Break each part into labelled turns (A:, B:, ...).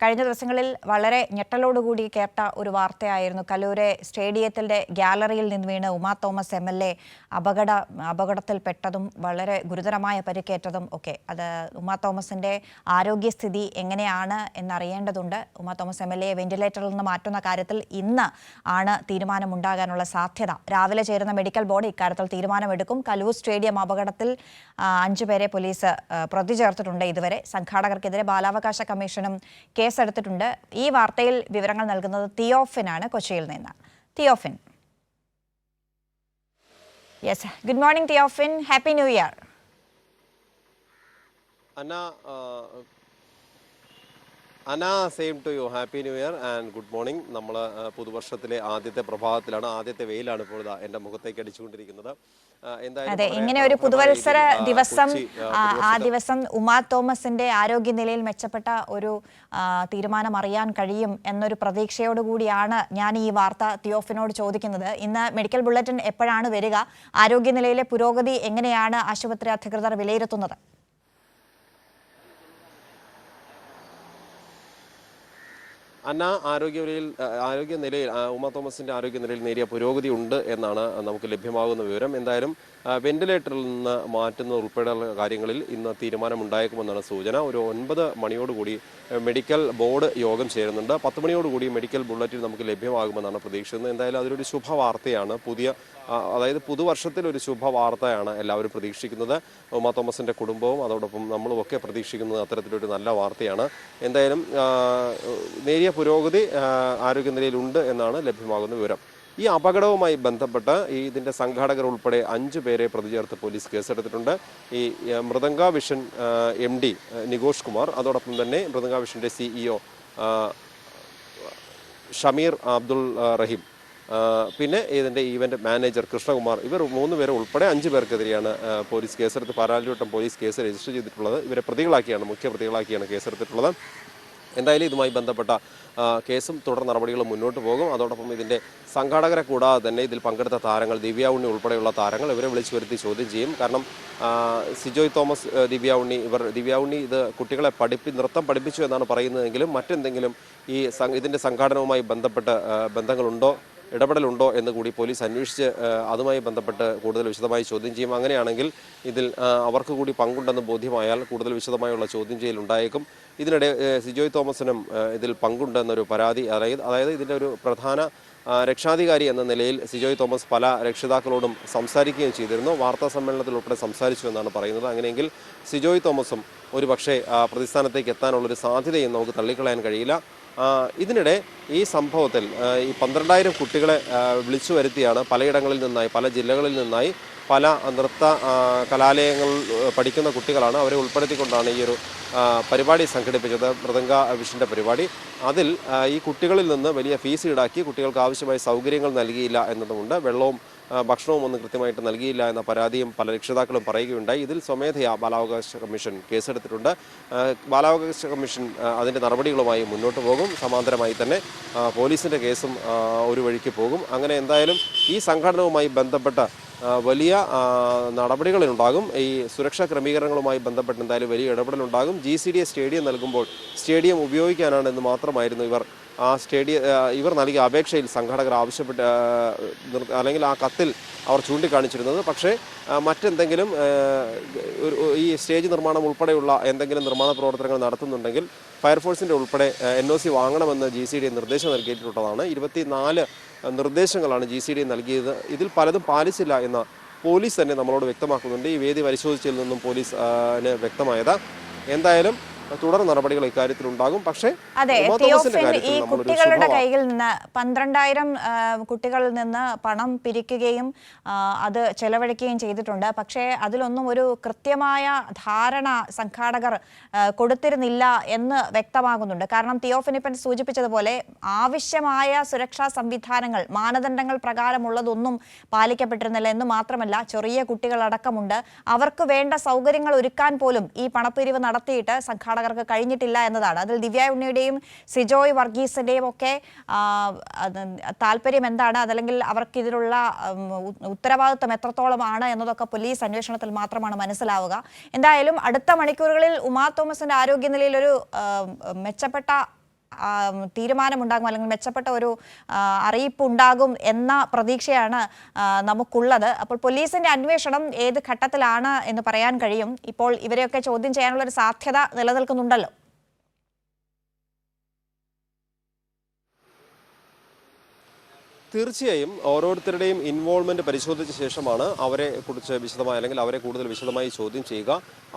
A: കഴിഞ്ഞ ദിവസങ്ങളിൽ വളരെ ഞെട്ടലോടുകൂടി കേട്ട ഒരു വാർത്തയായിരുന്നു. കലൂരെ സ്റ്റേഡിയത്തിന്റെ ഗ്യാലറിയിൽ നിന്ന് വീണ് ഉമാ തോമസ് MLA അപകടത്തിൽപ്പെട്ടതും വളരെ ഗുരുതരമായ പരിക്കേറ്റതും ഒക്കെ. അത് ഉമാ തോമസിന്റെ ആരോഗ്യസ്ഥിതി എങ്ങനെയാണ് എന്നറിയേണ്ടതുണ്ട്. ഉമാ തോമസ് MLA വെന്റിലേറ്ററിൽ നിന്ന് മാറ്റുന്ന കാര്യത്തിൽ ഇന്ന് ആണ് തീരുമാനമുണ്ടാകാനുള്ള സാധ്യത. രാവിലെ ചേരുന്ന മെഡിക്കൽ ബോർഡ് ഇക്കാര്യത്തിൽ തീരുമാനമെടുക്കും. കലൂർ സ്റ്റേഡിയം അപകടത്തിൽ 5 പേരെ പോലീസ് പ്രതി ചേർത്തിട്ടുണ്ട്. ഇതുവരെ സംഘാടകർക്കെതിരെ ബാലാവകാശ കമ്മീഷനും കേസെടുത്തിട്ടുണ്ട്. ഈ വാർത്തയിൽ വിവരങ്ങൾ നൽകുന്നത് തിയോഫിൻ ആണ്, കൊച്ചിയിൽ നിന്ന്. Theophin. Yes, good morning Theophin. Happy new year.
B: അന, same to you. Happy new year and good morning. നമ്മൾ പുതുവർഷത്തിലെ ആദ്യത്തെ പ്രഭാതത്തിലാണ്, ആദ്യത്തെ വെയിലാണ് ഇപ്പോൾ എൻ്റെ മുഖത്തേക്ക് അടിച്ചുകൊണ്ടിരിക്കുന്നത്.
A: അതെ, ഇങ്ങനെ ഒരു പുതുവത്സര ദിവസം, ആ ദിവസം ഉമാ തോമസിന്റെ ആരോഗ്യനിലയിൽ മെച്ചപ്പെട്ട ഒരു തീരുമാനം അറിയാൻ കഴിയും എന്നൊരു പ്രതീക്ഷയോടുകൂടിയാണ് ഞാൻ ഈ വാർത്ത തിയോഫിനോട് ചോദിക്കുന്നത്. ഇന്ന് മെഡിക്കൽ ബുള്ളറ്റിൻ എപ്പോഴാണ് വരിക? ആരോഗ്യനിലയിലെ പുരോഗതി എങ്ങനെയാണ് ആശുപത്രി അധികൃതർ വിലയിരുത്തുന്നത്?
B: അന്ന, ആരോഗ്യനിലയിൽ ഉമാ തോമസിന്റെ ആരോഗ്യനിലയിൽ നേരിയ പുരോഗതി ഉണ്ട് എന്നാണ് നമുക്ക് ലഭ്യമാകുന്ന വിവരം. എന്തായാലും വെന്റിലേറ്ററിൽ നിന്ന് മാറ്റുന്നത് ഉൾപ്പെടെയുള്ള കാര്യങ്ങളിൽ ഇന്ന് തീരുമാനമുണ്ടായേക്കുമെന്നാണ് സൂചന. ഒരു 9 മണിയോടുകൂടി മെഡിക്കൽ ബോർഡ് യോഗം ചേരുന്നുണ്ട്. 10 മണിയോടുകൂടി മെഡിക്കൽ ബുള്ളറ്റിൻ നമുക്ക് ലഭ്യമാകുമെന്നാണ് പ്രതീക്ഷിക്കുന്നത്. എന്തായാലും അതൊരു ശുഭവാർത്തയാണ്. അതായത് പുതുവർഷത്തിൽ ഒരു ശുഭവാർത്തയാണ് എല്ലാവരും പ്രതീക്ഷിക്കുന്നത്. ഉമാ തോമസിന്റെ കുടുംബവും അതോടൊപ്പം നമ്മളുമൊക്കെ പ്രതീക്ഷിക്കുന്നത് അത്തരത്തിലൊരു നല്ല വാർത്തയാണ്. എന്തായാലും നേരിയ പുരോഗതി ആരോഗ്യനിലയിലുണ്ട് എന്നാണ് ലഭ്യമാകുന്ന വിവരം. ഈ അപകടവുമായി ബന്ധപ്പെട്ട് ഇതിൻ്റെ സംഘാടകർ ഉൾപ്പെടെ 5 പേരെ പ്രതി ചേർത്ത് പോലീസ് കേസെടുത്തിട്ടുണ്ട്. ഈ മൃദംഗ വിഷൻ MD നികോഷ് കുമാർ, അതോടൊപ്പം തന്നെ മൃദംഗ വിഷന്റെ CEO ഷമീർ അബ്ദുൾ റഹീം, പിന്നെ ഇതിൻ്റെ ഈവന്റ് മാനേജർ കൃഷ്ണകുമാർ, ഇവർ 3 പേരെ ഉൾപ്പെടെ 5 പേർക്കെതിരെയാണ് പോലീസ് കേസെടുത്ത് പാലാരിവട്ടം പോലീസ് കേസ് രജിസ്റ്റർ ചെയ്തിട്ടുള്ളത്. ഇവരെ മുഖ്യ പ്രതികളാക്കിയാണ് കേസെടുത്തിട്ടുള്ളത്. എന്തായാലും ഇതുമായി ബന്ധപ്പെട്ട കേസും തുടർ നടപടികളും മുന്നോട്ട് പോകും. അതോടൊപ്പം ഇതിൻ്റെ സംഘാടകരെ കൂടാതെ തന്നെ ഇതിൽ പങ്കെടുത്ത താരങ്ങൾ, ദിവ്യ ഉണ്ണി ഉൾപ്പെടെയുള്ള താരങ്ങൾ, ഇവരെ വിളിച്ചു വരുത്തി ചോദ്യം ചെയ്യും. കാരണം സിജോയ് തോമസ്, ദിവ്യ ഉണ്ണി ഇത് കുട്ടികളെ നൃത്തം പഠിപ്പിച്ചു എന്നാണ് പറയുന്നതെങ്കിലും മറ്റെന്തെങ്കിലും ഇതിൻ്റെ സംഘാടനവുമായി ബന്ധപ്പെട്ട് ബന്ധങ്ങളുണ്ടോ, ഇടപെടലുണ്ടോ എന്ന് കൂടി പോലീസ് അന്വേഷിച്ച് അതുമായി ബന്ധപ്പെട്ട് കൂടുതൽ വിശദമായി ചോദ്യം ചെയ്യും. അങ്ങനെയാണെങ്കിൽ ഇതിൽ അവർക്ക് കൂടി പങ്കുണ്ടെന്ന് ബോധ്യമായാൽ കൂടുതൽ വിശദമായുള്ള ചോദ്യം ചെയ്യലുണ്ടായേക്കും. ഇതിനിടെ സിജോയ് തോമസിനും ഇതിൽ പങ്കുണ്ടെന്നൊരു പരാതി, അതായത് ഇതിൻ്റെ ഒരു പ്രധാന രക്ഷാധികാരി എന്ന നിലയിൽ സിജോയ് തോമസ് പല രക്ഷിതാക്കളോടും സംസാരിക്കുകയും ചെയ്തിരുന്നു. വാർത്താ സമ്മേളനത്തിൽ ഉൾപ്പെടെ സംസാരിച്ചു എന്നാണ് പറയുന്നത്. അങ്ങനെയെങ്കിൽ സിജോയ് തോമസും ഒരു പക്ഷേ പ്രതിസ്ഥാനത്തേക്ക് എത്താനുള്ളൊരു സാധ്യതയും നമുക്ക് തള്ളിക്കളയാൻ കഴിയില്ല. ഇതിനിടെ ഈ സംഭവത്തിൽ ഈ 12,000 കുട്ടികളെ വിളിച്ചു വരുത്തിയാണ് പലയിടങ്ങളിൽ നിന്നായി, പല ജില്ലകളിൽ നിന്നായി, പല നൃത്ത കലാലയങ്ങൾ പഠിക്കുന്ന കുട്ടികളാണ്. അവരെ ഉൾപ്പെടുത്തിക്കൊണ്ടാണ് ഈ ഒരു പരിപാടി സംഘടിപ്പിച്ചത്, മൃദംഗ വിഷൻ്റെ പരിപാടി. അതിൽ ഈ കുട്ടികളിൽ നിന്ന് വലിയ ഫീസ് ഈടാക്കി കുട്ടികൾക്ക് ആവശ്യമായ സൗകര്യങ്ങൾ നൽകിയില്ല എന്നതുകൊണ്ട് വെള്ളവും ഭക്ഷണവും ഒന്നും കൃത്യമായിട്ട് നൽകിയില്ല എന്ന പരാതിയും പല രക്ഷിതാക്കളും പറയുകയുണ്ടായി. ഇതിൽ സ്വമേധയാ ബാലാവകാശ കമ്മീഷൻ കേസെടുത്തിട്ടുണ്ട്. ബാലാവകാശ കമ്മീഷൻ അതിൻ്റെ നടപടികളുമായി മുന്നോട്ട് പോകും. സമാന്തരമായി തന്നെ പോലീസിൻ്റെ കേസും ഒരു വഴിക്ക് പോകും. അങ്ങനെ എന്തായാലും ഈ സംഘടനവുമായി ബന്ധപ്പെട്ട വലിയ നടപടികളുണ്ടാകും. ഈ സുരക്ഷാ ക്രമീകരണങ്ങളുമായി ബന്ധപ്പെട്ട് എന്തായാലും വലിയ ഇടപെടലുണ്ടാകും. GCDA സ്റ്റേഡിയം നൽകുമ്പോൾ സ്റ്റേഡിയം ഉപയോഗിക്കാനാണെന്ന് മാത്രമായിരുന്നു ഇവർ നൽകിയ അപേക്ഷയിൽ സംഘാടകർ ആവശ്യപ്പെട്ട്, അല്ലെങ്കിൽ ആ കത്തിൽ അവർ ചൂണ്ടിക്കാണിച്ചിരുന്നത്. പക്ഷേ മറ്റെന്തെങ്കിലും ഈ സ്റ്റേജ് നിർമ്മാണം ഉൾപ്പെടെയുള്ള എന്തെങ്കിലും നിർമ്മാണ പ്രവർത്തനങ്ങൾ നടത്തുന്നുണ്ടെങ്കിൽ ഫയർഫോഴ്സിൻ്റെ ഉൾപ്പെടെ NOC വാങ്ങണമെന്ന് GCDA നിർദ്ദേശം നൽകിയിട്ടുള്ളതാണ്. 24 നിർദ്ദേശങ്ങളാണ് GCDA നൽകിയത്. ഇതിൽ പലതും പാലിച്ചില്ല എന്ന പോലീസ് തന്നെ നമ്മളോട് വ്യക്തമാക്കുന്നുണ്ട്. ഈ വേദി പരിശോധിച്ചതിൽ നിന്നും പോലീസിന് വ്യക്തമായത്. എന്തായാലും തുടർ നടപടികൾ ഇക്കാര്യത്തിലുണ്ടാകും. പക്ഷേ
A: അതെ, ഈ കുട്ടികളുടെ കയ്യിൽ നിന്ന് 12,000 കുട്ടികളിൽ നിന്ന് പണം പിരിക്കുകയും അത് ചെലവഴിക്കുകയും ചെയ്തിട്ടുണ്ട്. പക്ഷേ അതിലൊന്നും ഒരു കൃത്യമായ ധാരണ സംഘാടകർ കൊടുത്തിരുന്നില്ല എന്ന് വ്യക്തമാകുന്നുണ്ട്. കാരണം തിയോഫിനിപ്പൻ സൂചിപ്പിച്ചതുപോലെ ആവശ്യമായ സുരക്ഷാ സംവിധാനങ്ങൾ, മാനദണ്ഡങ്ങൾ പ്രകാരമുള്ളതൊന്നും പാലിക്കപ്പെട്ടിരുന്നില്ല എന്ന് മാത്രമല്ല, ചെറിയ കുട്ടികളടക്കമുണ്ട്. അവർക്ക് വേണ്ട സൗകര്യങ്ങൾ ഒരുക്കാൻ പോലും ഈ പണപ്പിരിവ് നടത്തിയിട്ട് സംഘാടകർക്ക് കഴിഞ്ഞിട്ടില്ല എന്നതാണ്. അതിൽ ദിവ്യ ഉണ്ണിയുടെയും സിജോയ് വർഗീസിന്റെയും ഒക്കെ താല്പര്യം എന്താണ്, അതല്ലെങ്കിൽ അവർക്ക് ഇതിലുള്ള ഉത്തരവാദിത്വം എത്രത്തോളമാണ് എന്നതൊക്കെ പോലീസ് അന്വേഷണത്തിൽ മാത്രമാണ് മനസ്സിലാവുക. എന്തായാലും അടുത്ത മണിക്കൂറുകളിൽ ഉമാ തോമസിന്റെ ആരോഗ്യനിലയിൽ ഒരു മെച്ചപ്പെട്ട തീരുമാനമുണ്ടാകും അല്ലെങ്കിൽ മെച്ചപ്പെട്ട ഒരു അറിയിപ്പുണ്ടാകും എന്ന പ്രതീക്ഷയാണ് നമുക്കുള്ളത്. അപ്പോൾ പോലീസിന്റെ അന്വേഷണം ഏത് ഘട്ടത്തിലാണ് എന്ന് പറയാൻ കഴിയും. ഇപ്പോൾ ഇവരെയൊക്കെ ചോദ്യം ചെയ്യാനുള്ള ഒരു സാധ്യത നിലനിൽക്കുന്നുണ്ടല്ലോ.
B: തീർച്ചയായും ഓരോരുത്തരുടെയും ഇൻവോൾവ്മെന്റ് പരിശോധിച്ച ശേഷമാണ് അവരെ കുറിച്ച് വിശദമായി അല്ലെങ്കിൽ അവരെ കൂടുതൽ വിശദമായി ചോദ്യം ചെയ്യുക.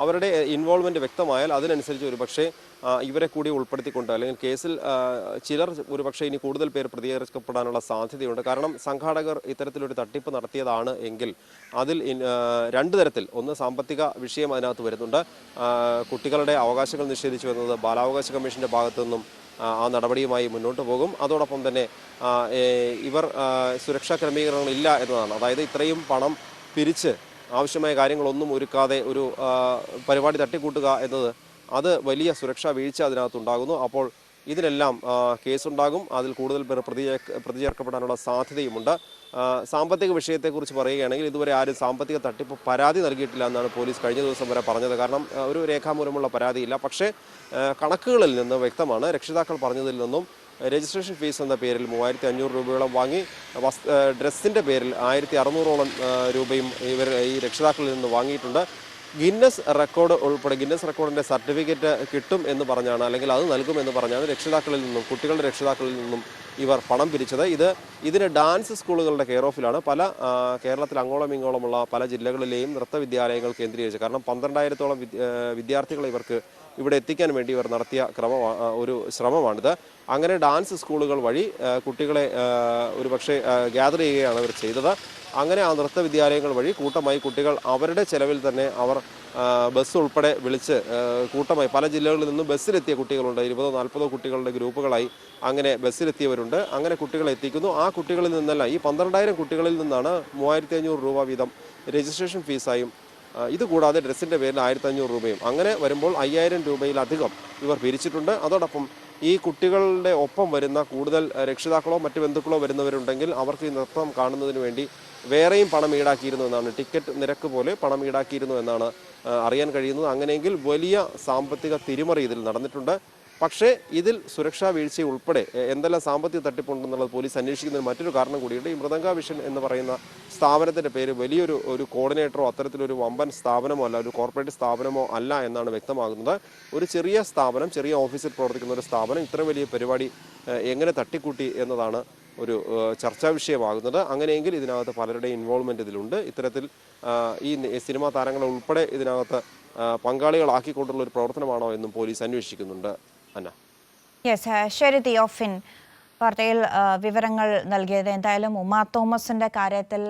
B: അവരുടെ ഇൻവോൾവ്മെന്റ് വ്യക്തമായാൽ അതിനനുസരിച്ച് ഒരുപക്ഷെ ഇവരെ കൂടി ഉൾപ്പെടുത്തിക്കൊണ്ട് അല്ലെങ്കിൽ കേസിൽ ചിലർ ഒരുപക്ഷെ ഇനി കൂടുതൽ പേർ പ്രതികരിക്കപ്പെടാനുള്ള സാധ്യതയുണ്ട്. കാരണം സംഘാടകർ ഇത്തരത്തിലൊരു തട്ടിപ്പ് നടത്തിയതാണ് എങ്കിൽ അതിൽ രണ്ട് തരത്തിൽ, ഒന്ന് സാമ്പത്തിക വിഷയം അതിനകത്ത് വരുന്നുണ്ട്. കുട്ടികളുടെ അവകാശങ്ങൾ നിഷേധിച്ചു എന്നത് ബാലാവകാശ കമ്മീഷന്റെ ഭാഗത്തു നിന്നും ആ നടപടിയുമായി മുന്നോട്ട് പോകും. അതോടൊപ്പം തന്നെ ഇവർ സുരക്ഷാ ക്രമീകരണങ്ങൾ ഇല്ല എന്നതാണ്. അതായത് ഇത്രയും പണം പിരിച്ച് ആവശ്യമായ കാര്യങ്ങളൊന്നും ഒരുക്കാതെ ഒരു പരിപാടി തട്ടിക്കൂട്ടുക എന്നത് അത് വലിയ സുരക്ഷാ വീഴ്ച അതിനകത്തുണ്ടാകുന്നു. അപ്പോൾ ഇതിനെല്ലാം കേസുണ്ടാകും. അതിൽ കൂടുതൽ പേർ പ്രതി ചേർക്കപ്പെടാനുള്ള സാധ്യതയുമുണ്ട്. സാമ്പത്തിക വിഷയത്തെക്കുറിച്ച് പറയുകയാണെങ്കിൽ ഇതുവരെ ആരും സാമ്പത്തിക തട്ടിപ്പ് പരാതി നൽകിയിട്ടില്ല എന്നാണ് പോലീസ് കഴിഞ്ഞ ദിവസം വരെ പറഞ്ഞത്. കാരണം ഒരു രേഖാമൂലമുള്ള പരാതിയില്ല. പക്ഷേ കണക്കുകളിൽ നിന്ന് വ്യക്തമാണ്, രക്ഷിതാക്കൾ പറഞ്ഞതിൽ നിന്നും രജിസ്ട്രേഷൻ ഫീസ് എന്ന പേരിൽ 3500 രൂപയോളം വാങ്ങി, ഡ്രസ്സിൻ്റെ പേരിൽ 1600ഓളം രൂപയും ഇവർ ഈ രക്ഷിതാക്കളിൽ നിന്ന് വാങ്ങിയിട്ടുണ്ട്. ഗിന്നസ് റെക്കോർഡ് ഉൾപ്പെടെ ഗിന്നസ് റെക്കോർഡിൻ്റെ സർട്ടിഫിക്കറ്റ് കിട്ടും എന്ന് പറഞ്ഞാണ്, അല്ലെങ്കിൽ അത് നൽകുമെന്ന് പറഞ്ഞാണ് കുട്ടികളുടെ രക്ഷിതാക്കളിൽ നിന്നും ഇവർ പണം പിരിച്ചത്. ഇതിന് ഡാൻസ് സ്കൂളുകളുടെ കെയർ ഓഫിലാണ്. പല കേരളത്തിൽ അങ്ങോളം ഇങ്ങോളമുള്ള പല ജില്ലകളിലെയും നൃത്തവിദ്യാലയങ്ങൾ കേന്ദ്രീകരിച്ച്, കാരണം 12,000-ഓളം വിദ്യാർത്ഥികളെ ഇവർക്ക് ഇവിടെ എത്തിക്കാൻ വേണ്ടി ഇവർ നടത്തിയ ഒരു ശ്രമമാണിത്. അങ്ങനെ ഡാൻസ് സ്കൂളുകൾ വഴി കുട്ടികളെ ഒരുപക്ഷെ ഗ്യാദർ ചെയ്യുകയാണ് അവർ ചെയ്തത്. അങ്ങനെ ആ നൃത്ത വിദ്യാലയങ്ങൾ വഴി കൂട്ടമായി കുട്ടികൾ അവരുടെ ചെലവിൽ തന്നെ അവർ ബസ് ഉൾപ്പെടെ വിളിച്ച് കൂട്ടമായി പല ജില്ലകളിൽ നിന്നും ബസ്സിലെത്തിയ കുട്ടികളുണ്ട്. 20-40 കുട്ടികളുടെ ഗ്രൂപ്പുകളായി അങ്ങനെ ബസ്സിലെത്തിയവരുണ്ട്. അങ്ങനെ കുട്ടികളെ എത്തിക്കുന്നു. ആ കുട്ടികളിൽ നിന്നല്ല, ഈ 12,000 കുട്ടികളിൽ നിന്നാണ് 3500 രൂപ വീതം രജിസ്ട്രേഷൻ ഫീസായും ഇതുകൂടാതെ ഡ്രസ്സിൻ്റെ പേരിൽ 1500 രൂപയും, അങ്ങനെ വരുമ്പോൾ 5000 രൂപയിലധികം ഇവർ പിരിച്ചിട്ടുണ്ട്. അതോടൊപ്പം ഈ കുട്ടികളുടെ ഒപ്പം വരുന്ന കൂടുതൽ രക്ഷിതാക്കളോ മറ്റു ബന്ധുക്കളോ വരുന്നവരുണ്ടെങ്കിൽ അവർക്ക് ഈ നൃത്തം കാണുന്നതിന് വേണ്ടി വേറെയും പണം ഈടാക്കിയിരുന്നു എന്നാണ്, ടിക്കറ്റ് നിരക്ക് പോലെ പണം ഈടാക്കിയിരുന്നു എന്നാണ് അറിയാൻ കഴിയുന്നത്. അങ്ങനെയെങ്കിൽ വലിയ സാമ്പത്തിക തിരിമറി ഇതിൽ നടന്നിട്ടുണ്ട്. പക്ഷേ ഇതിൽ സുരക്ഷാ വീഴ്ച ഉൾപ്പെടെ എന്തെല്ലാം സാമ്പത്തിക തട്ടിപ്പുണ്ടെന്നുള്ളത് പോലീസ് അന്വേഷിക്കുന്നതിന് മറ്റൊരു കാരണം കൂടിയുണ്ട്. ഈ മൃദംഗ വിഷൻ എന്ന് പറയുന്ന സ്ഥാപനത്തിൻ്റെ പേര് വലിയൊരു കോർഡിനേറ്ററോ അത്തരത്തിലൊരു വമ്പൻ സ്ഥാപനമോ അല്ല, ഒരു കോർപ്പറേറ്റ് സ്ഥാപനമോ അല്ല എന്നാണ് വ്യക്തമാകുന്നത്. ഒരു ചെറിയ സ്ഥാപനം, ചെറിയ ഓഫീസിൽ പ്രവർത്തിക്കുന്ന ഒരു സ്ഥാപനം ഇത്ര വലിയ പരിപാടി എങ്ങനെ തട്ടിക്കൂട്ടി എന്നതാണ് ഒരു ചർച്ചാ വിഷയമാകുന്നത്. അങ്ങനെയെങ്കിൽ ഇതിനകത്ത് പലരുടെയും ഇൻവോൾവ്മെൻ്റ് ഇതിലുണ്ട്. ഇത്തരത്തിൽ ഈ സിനിമാ താരങ്ങളെ ഉൾപ്പെടെ ഇതിനകത്ത് പങ്കാളികളാക്കിക്കൊണ്ടുള്ള ഒരു പ്രവർത്തനമാണോ എന്നും പോലീസ് അന്വേഷിക്കുന്നുണ്ട്. അന്ന.
A: യെസ്, ശരി തിയോഫിൻ വാർത്തയിൽ വിവരങ്ങൾ നൽകിയത്. എന്തായാലും ഉമാ തോമസിൻ്റെ കാര്യത്തിൽ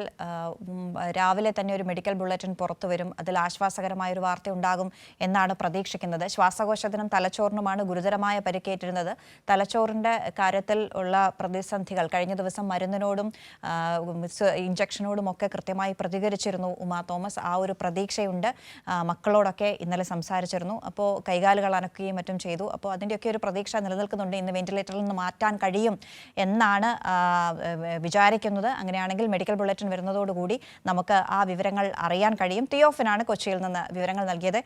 A: രാവിലെ തന്നെ ഒരു മെഡിക്കൽ ബുള്ളറ്റിൻ പുറത്തു വരും. അതിൽ ആശ്വാസകരമായൊരു വാർത്ത ഉണ്ടാകും എന്നാണ് പ്രതീക്ഷിക്കുന്നത്. ശ്വാസകോശത്തിനും തലച്ചോറിനുമാണ് ഗുരുതരമായ പരിക്കേറ്റിരുന്നത്. തലച്ചോറിൻ്റെ കാര്യത്തിൽ ഉള്ള പ്രതിസന്ധികൾ കഴിഞ്ഞ ദിവസം മരുന്നിനോടും ഇഞ്ചക്ഷനോടും ഒക്കെ കൃത്യമായി പ്രതികരിച്ചിരുന്നു ഉമാ തോമസ്. ആ ഒരു പ്രതീക്ഷയുണ്ട്. മക്കളോടൊക്കെ ഇന്നലെ സംസാരിച്ചിരുന്നു. അപ്പോൾ കൈകാലുകൾ അനക്കുകയും മറ്റും ചെയ്തു. അപ്പോൾ അതിൻ്റെയൊക്കെ ഒരു പ്രതീക്ഷ നിലനിൽക്കുന്നുണ്ട്. ഇന്ന് വെന്റിലേറ്ററിൽ നിന്ന് മാറ്റാൻ കഴിയും എന്നാണ് വിചാരിക്കുന്നത്. അങ്ങനെയാണെങ്കിൽ മെഡിക്കൽ ബുള്ളറ്റിൻ വരുന്നതോടുകൂടി നമുക്ക് ആ വിവരങ്ങൾ അറിയാൻ കഴിയും. തിയോഫിനാണ് കൊച്ചിയിൽ നിന്ന് വിവരങ്ങൾ നൽകിയത്.